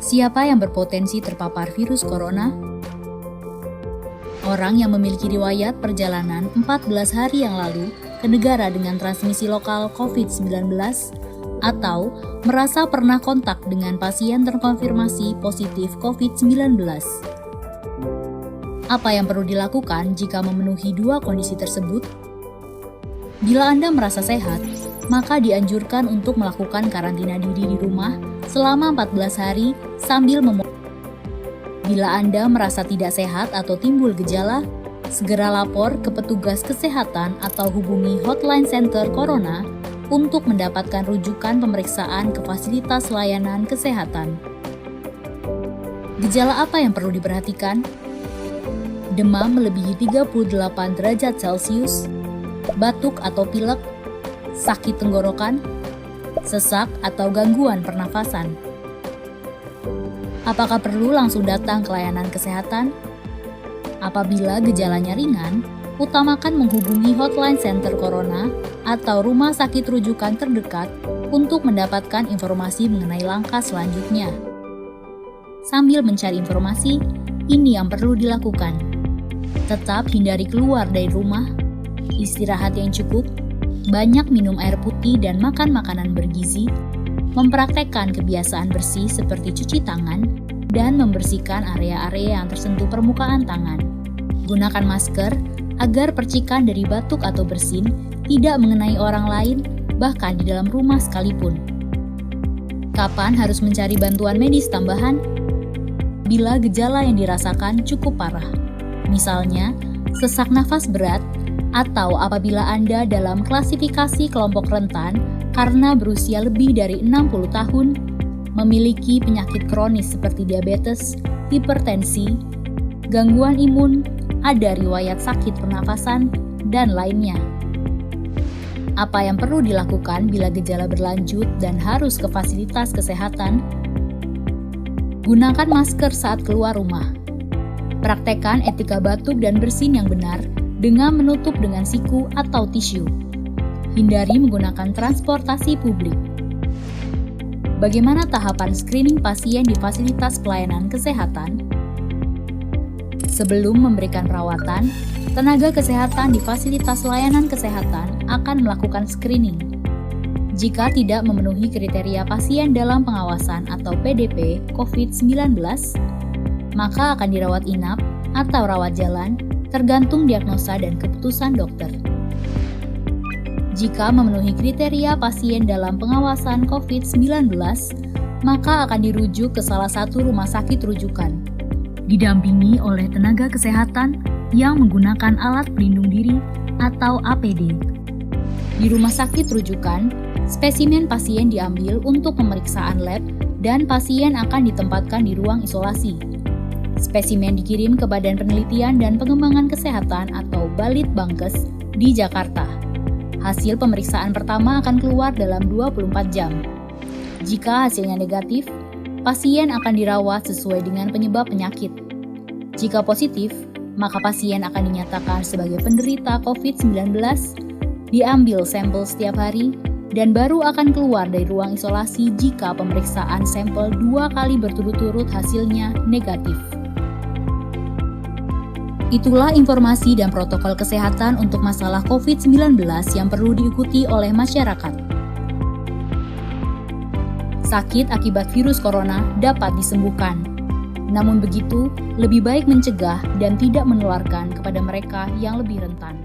Siapa yang berpotensi terpapar virus corona? Orang yang memiliki riwayat perjalanan 14 hari yang lalu ke negara dengan transmisi lokal COVID-19 atau merasa pernah kontak dengan pasien terkonfirmasi positif COVID-19. Apa yang perlu dilakukan jika memenuhi dua kondisi tersebut? Bila Anda merasa sehat, maka dianjurkan untuk melakukan karantina diri di rumah selama 14 hari sambil Bila Anda merasa tidak sehat atau timbul gejala, segera lapor ke petugas kesehatan atau hubungi Hotline Center Corona untuk mendapatkan rujukan pemeriksaan ke fasilitas layanan kesehatan. Gejala apa yang perlu diperhatikan? Demam melebihi 38 derajat Celcius, batuk atau pilek, sakit tenggorokan, sesak atau gangguan pernafasan. Apakah perlu langsung datang ke layanan kesehatan? Apabila gejalanya ringan, utamakan menghubungi Hotline Center Corona atau rumah sakit rujukan terdekat untuk mendapatkan informasi mengenai langkah selanjutnya. Sambil mencari informasi, ini yang perlu dilakukan. Tetap hindari keluar dari rumah, istirahat yang cukup, banyak minum air putih dan makan makanan bergizi, mempraktekkan kebiasaan bersih seperti cuci tangan, dan membersihkan area-area yang tersentuh permukaan tangan. Gunakan masker agar percikan dari batuk atau bersin tidak mengenai orang lain, bahkan di dalam rumah sekalipun. Kapan harus mencari bantuan medis tambahan? Bila gejala yang dirasakan cukup parah, misalnya sesak nafas berat, atau apabila Anda dalam klasifikasi kelompok rentan karena berusia lebih dari 60 tahun, memiliki penyakit kronis seperti diabetes, hipertensi, gangguan imun, ada riwayat sakit pernafasan, dan lainnya. Apa yang perlu dilakukan bila gejala berlanjut dan harus ke fasilitas kesehatan? Gunakan masker saat keluar rumah. Praktekkan etika batuk dan bersin yang benar dengan menutup dengan siku atau tisu. Hindari menggunakan transportasi publik. Bagaimana tahapan screening pasien di fasilitas pelayanan kesehatan? Sebelum memberikan perawatan, tenaga kesehatan di fasilitas layanan kesehatan akan melakukan screening. Jika tidak memenuhi kriteria pasien dalam pengawasan atau PDP COVID-19, maka akan dirawat inap atau rawat jalan, tergantung diagnosa dan keputusan dokter. Jika memenuhi kriteria pasien dalam pengawasan COVID-19, maka akan dirujuk ke salah satu rumah sakit rujukan, didampingi oleh tenaga kesehatan yang menggunakan alat pelindung diri atau APD. Di rumah sakit rujukan, spesimen pasien diambil untuk pemeriksaan lab dan pasien akan ditempatkan di ruang isolasi. Spesimen dikirim ke Badan Penelitian dan Pengembangan Kesehatan atau Balitbangkes di Jakarta. Hasil pemeriksaan pertama akan keluar dalam 24 jam. Jika hasilnya negatif, pasien akan dirawat sesuai dengan penyebab penyakit. Jika positif, maka pasien akan dinyatakan sebagai penderita COVID-19, diambil sampel setiap hari, dan baru akan keluar dari ruang isolasi jika pemeriksaan sampel 2 kali berturut-turut hasilnya negatif. Itulah informasi dan protokol kesehatan untuk masalah COVID-19 yang perlu diikuti oleh masyarakat. Sakit akibat virus corona dapat disembuhkan. Namun begitu, lebih baik mencegah dan tidak menularkan kepada mereka yang lebih rentan.